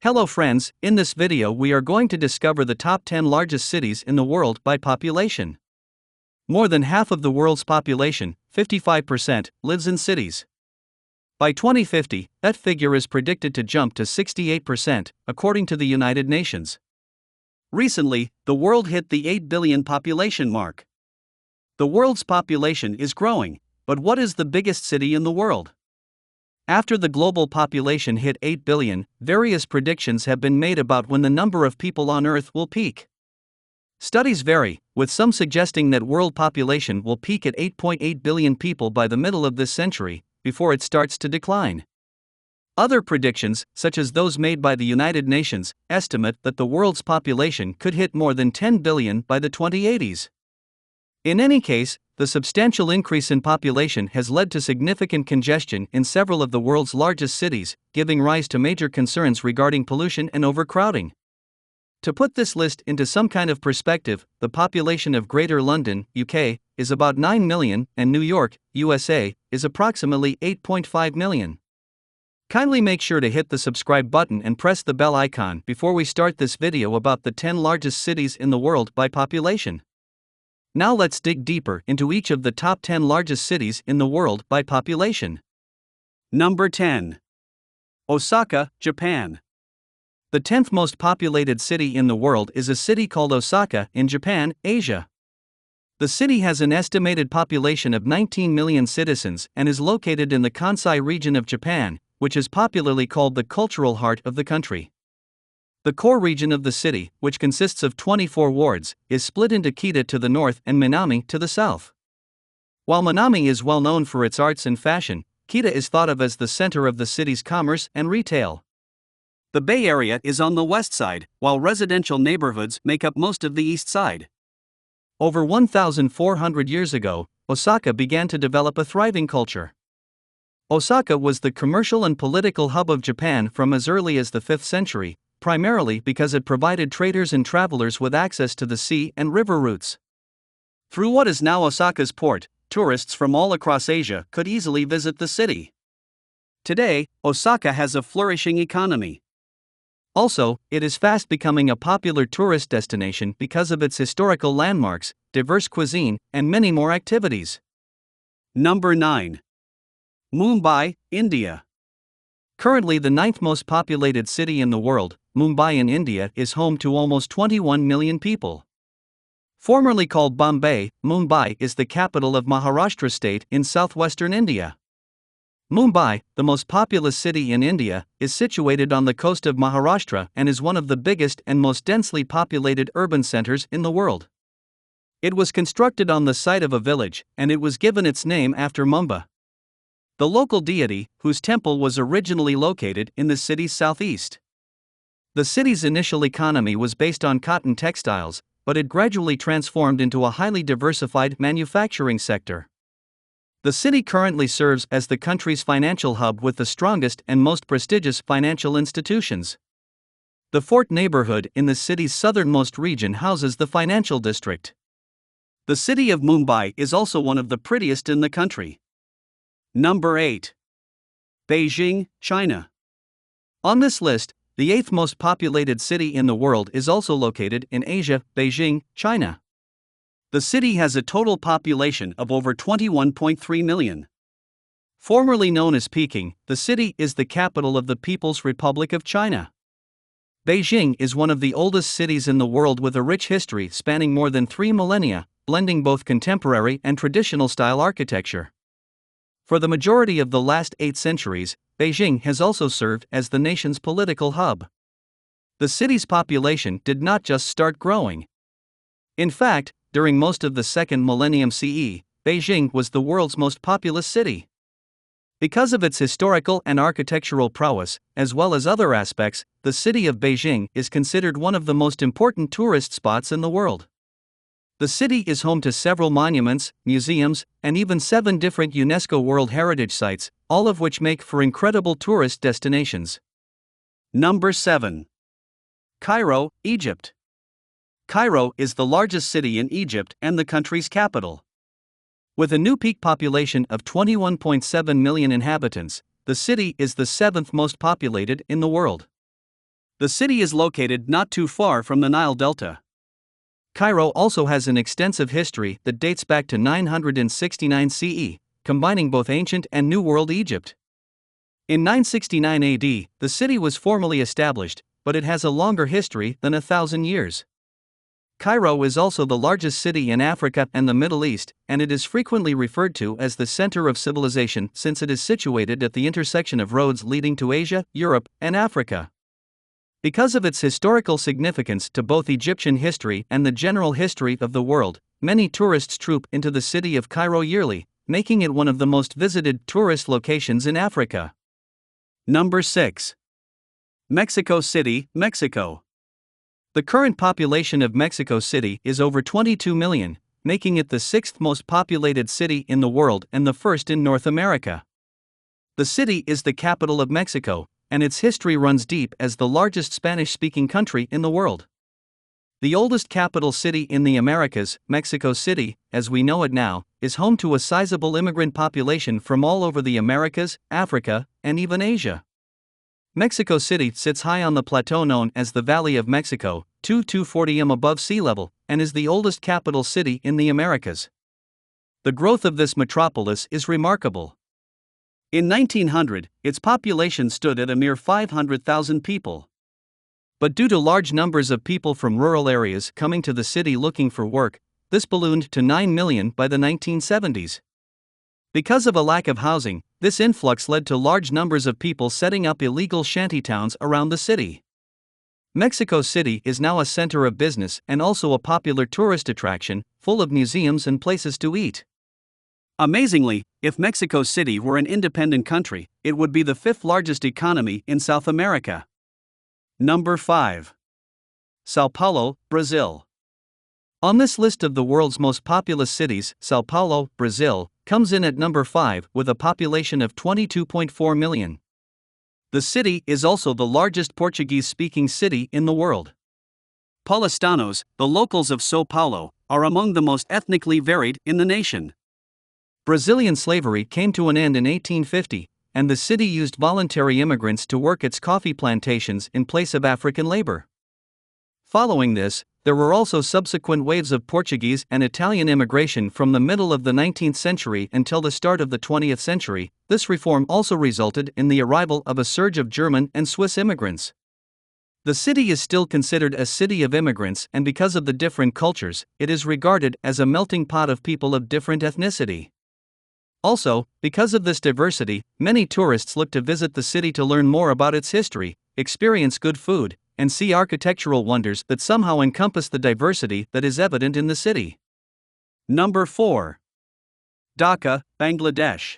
Hello friends, in this video we are going to discover the top 10 largest cities in the world by population. More than half of the world's population, 55%, lives in cities. By 2050, that figure is predicted to jump to 68%, according to the United Nations. Recently, the world hit the 8 billion population mark. The world's population is growing, but what is the biggest city in the world? After the global population hit 8 billion, various predictions have been made about when the number of people on Earth will peak. Studies vary, with some suggesting that world population will peak at 8.8 billion people by the middle of this century, before it starts to decline. Other predictions, such as those made by the United Nations, estimate that the world's population could hit more than 10 billion by the 2080s. In any case, the substantial increase in population has led to significant congestion in several of the world's largest cities, giving rise to major concerns regarding pollution and overcrowding. To put this list into some kind of perspective, the population of Greater London, UK, is about 9 million, and New York, USA, is approximately 8.5 million. Kindly make sure to hit the subscribe button and press the bell icon before we start this video about the 10 largest cities in the world by population. Now let's dig deeper into each of the top 10 largest cities in the world by population. Number 10. Osaka, Japan. The 10th most populated city in the world is a city called Osaka in Japan, Asia. The city has an estimated population of 19 million citizens and is located in the Kansai region of Japan, which is popularly called the cultural heart of the country. The core region of the city, which consists of 24 wards, is split into Kita to the north and Minami to the south. While Minami is well known for its arts and fashion, Kita is thought of as the center of the city's commerce and retail. The Bay Area is on the west side, while residential neighborhoods make up most of the east side. Over 1,400 years ago, Osaka began to develop a thriving culture. Osaka was the commercial and political hub of Japan from as early as the 5th century, primarily because it provided traders and travelers with access to the sea and river routes. Through what is now Osaka's port, tourists from all across Asia could easily visit the city. Today, Osaka has a flourishing economy. Also, it is fast becoming a popular tourist destination because of its historical landmarks, diverse cuisine, and many more activities. Number 9. Mumbai, India. Currently the 9th most populated city in the world, Mumbai in India is home to almost 21 million people. Formerly called Bombay, Mumbai is the capital of Maharashtra state in southwestern India. Mumbai, the most populous city in India, is situated on the coast of Maharashtra and is one of the biggest and most densely populated urban centers in the world. It was constructed on the site of a village, and it was given its name after Mumbai, the local deity, whose temple was originally located in the city's southeast. The city's initial economy was based on cotton textiles, but it gradually transformed into a highly diversified manufacturing sector. The city currently serves as the country's financial hub with the strongest and most prestigious financial institutions. The Fort neighborhood in the city's southernmost region houses the financial district. The city of Mumbai is also one of the prettiest in the country. Number 8. Beijing, China. On this list, the 8th most populated city in the world is also located in Asia, Beijing, China. The city has a total population of over 21.3 million. Formerly known as Peking, the city is the capital of the People's Republic of China. Beijing is one of the oldest cities in the world with a rich history spanning more than 3 millennia, blending both contemporary and traditional style architecture. For the majority of the last 8 centuries, Beijing has also served as the nation's political hub. The city's population did not just start growing. In fact, during most of the 2nd millennium CE, Beijing was the world's most populous city. Because of its historical and architectural prowess, as well as other aspects, the city of Beijing is considered one of the most important tourist spots in the world. The city is home to several monuments, museums, and even 7 different UNESCO World Heritage Sites, all of which make for incredible tourist destinations. Number 7. Cairo, Egypt. Cairo is the largest city in Egypt and the country's capital. With a new peak population of 21.7 million inhabitants, the city is the 7th most populated in the world. The city is located not too far from the Nile Delta. Cairo also has an extensive history that dates back to 969 CE, combining both ancient and New World Egypt. In 969 AD, the city was formally established, but it has a longer history than 1,000 years. Cairo is also the largest city in Africa and the Middle East, and it is frequently referred to as the center of civilization since it is situated at the intersection of roads leading to Asia, Europe, and Africa. Because of its historical significance to both Egyptian history and the general history of the world, many tourists troop into the city of Cairo yearly, making it one of the most visited tourist locations in Africa. Number 6. Mexico City, Mexico. The current population of Mexico City is over 22 million, making it the sixth most populated city in the world and the first in North America. The city is the capital of Mexico, and its history runs deep as the largest Spanish-speaking country in the world. The oldest capital city in the Americas, Mexico City, as we know it now, is home to a sizable immigrant population from all over the Americas, Africa, and even Asia. Mexico City sits high on the plateau known as the Valley of Mexico, 240 m above sea level, and is the oldest capital city in the Americas. The growth of this metropolis is remarkable. In 1900, its population stood at a mere 500,000 people. But due to large numbers of people from rural areas coming to the city looking for work, this ballooned to 9 million by the 1970s. Because of a lack of housing, this influx led to large numbers of people setting up illegal shantytowns around the city. Mexico City is now a center of business and also a popular tourist attraction, full of museums and places to eat. Amazingly, if Mexico City were an independent country, it would be the fifth largest economy in South America. Number 5. Sao Paulo, Brazil. On this list of the world's most populous cities, Sao Paulo, Brazil, comes in at number 5 with a population of 22.4 million. The city is also the largest Portuguese-speaking city in the world. Paulistanos, the locals of Sao Paulo, are among the most ethnically varied in the nation. Brazilian slavery came to an end in 1850, and the city used voluntary immigrants to work its coffee plantations in place of African labor. Following this, there were also subsequent waves of Portuguese and Italian immigration from the middle of the 19th century until the start of the 20th century. This reform also resulted in the arrival of a surge of German and Swiss immigrants. The city is still considered a city of immigrants, and because of the different cultures, it is regarded as a melting pot of people of different ethnicity. Also, because of this diversity, many tourists look to visit the city to learn more about its history, experience good food, and see architectural wonders that somehow encompass the diversity that is evident in the city. Number 4. Dhaka, Bangladesh.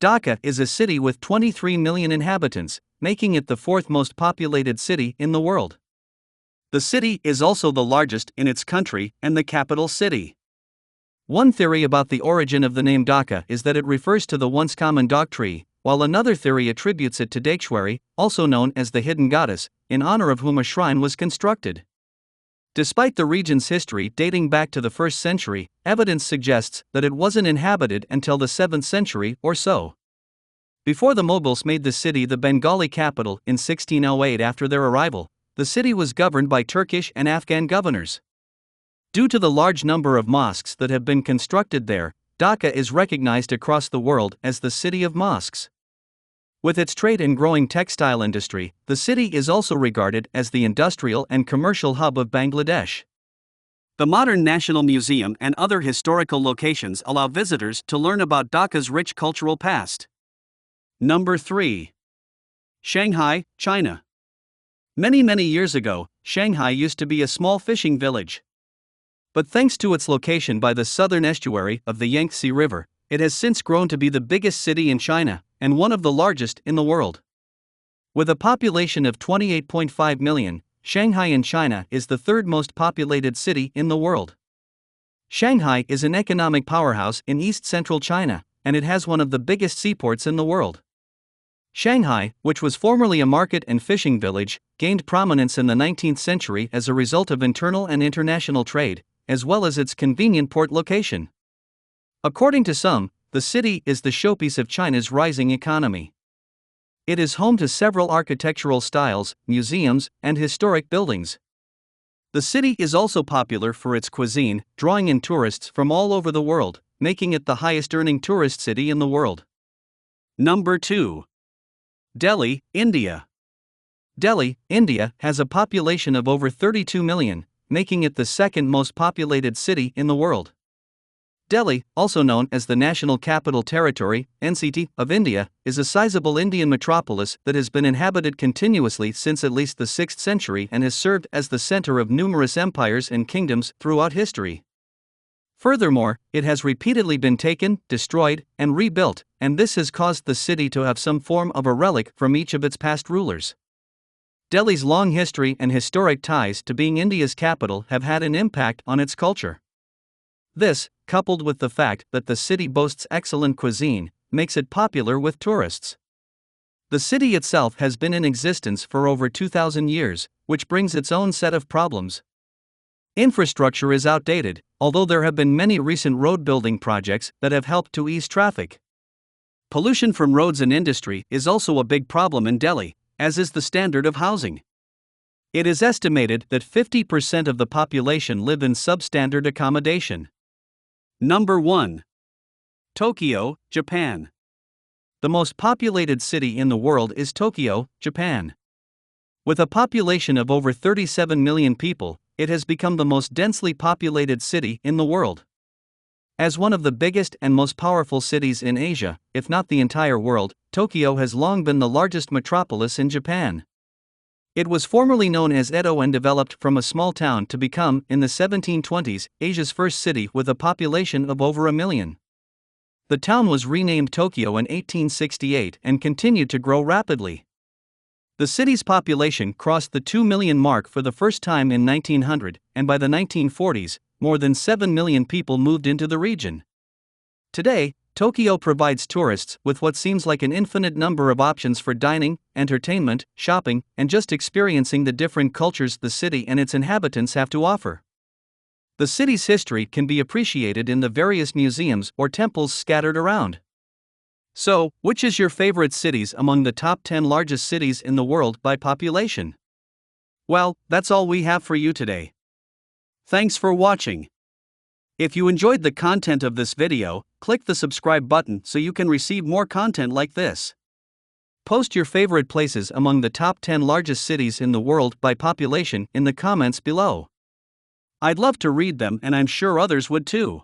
Dhaka is a city with 23 million inhabitants, making it the fourth most populated city in the world. The city is also the largest in its country and the capital city. One theory about the origin of the name Dhaka is that it refers to the once common dog tree, while another theory attributes it to Dakeshwari, also known as the hidden goddess, in honor of whom a shrine was constructed. Despite the region's history dating back to the 1st century, evidence suggests that it wasn't inhabited until the 7th century or so. Before the Mughals made the city the Bengali capital in 1608 after their arrival, the city was governed by Turkish and Afghan governors. Due to the large number of mosques that have been constructed there, Dhaka is recognized across the world as the city of mosques. With its trade and growing textile industry, the city is also regarded as the industrial and commercial hub of Bangladesh. The modern National Museum and other historical locations allow visitors to learn about Dhaka's rich cultural past. Number 3. Shanghai, China. Many years ago, Shanghai used to be a small fishing village. But thanks to its location by the southern estuary of the Yangtze River, it has since grown to be the biggest city in China, and one of the largest in the world. With a population of 28.5 million, Shanghai in China is the third most populated city in the world. Shanghai is an economic powerhouse in east-central China, and it has one of the biggest seaports in the world. Shanghai, which was formerly a market and fishing village, gained prominence in the 19th century as a result of internal and international trade, as well as its convenient port location. According to some, the city is the showpiece of China's rising economy. It is home to several architectural styles, museums, and historic buildings. The city is also popular for its cuisine, drawing in tourists from all over the world, making it the highest-earning tourist city in the world. Number 2. Delhi, India. Delhi, India, has a population of over 32 million, making it the second most populated city in the world. Delhi, also known as the National Capital Territory (NCT) of India, is a sizable Indian metropolis that has been inhabited continuously since at least the 6th century and has served as the center of numerous empires and kingdoms throughout history. Furthermore, it has repeatedly been taken, destroyed, and rebuilt, and this has caused the city to have some form of a relic from each of its past rulers. Delhi's long history and historic ties to being India's capital have had an impact on its culture. This, coupled with the fact that the city boasts excellent cuisine, makes it popular with tourists. The city itself has been in existence for over 2,000 years, which brings its own set of problems. Infrastructure is outdated, although there have been many recent road building projects that have helped to ease traffic. Pollution from roads and industry is also a big problem in Delhi, as is the standard of housing. It is estimated that 50% of the population live in substandard accommodation. Number 1. Tokyo, Japan. The most populated city in the world is Tokyo, Japan. With a population of over 37 million people, it has become the most densely populated city in the world. As one of the biggest and most powerful cities in Asia, if not the entire world, Tokyo has long been the largest metropolis in Japan. It was formerly known as Edo and developed from a small town to become, in the 1720s, Asia's first city with a population of over 1 million. The town was renamed Tokyo in 1868 and continued to grow rapidly. The city's population crossed the 2 million mark for the first time in 1900, and by the 1940s, more than 7 million people moved into the region. Today, Tokyo provides tourists with what seems like an infinite number of options for dining, entertainment, shopping, and just experiencing the different cultures the city and its inhabitants have to offer. The city's history can be appreciated in the various museums or temples scattered around. So, which is your favorite cities among the top 10 largest cities in the world by population? Well, that's all we have for you today. Thanks for watching. If you enjoyed the content of this video, click the subscribe button so you can receive more content like this. Post your favorite places among the top 10 largest cities in the world by population in the comments below. I'd love to read them and I'm sure others would too.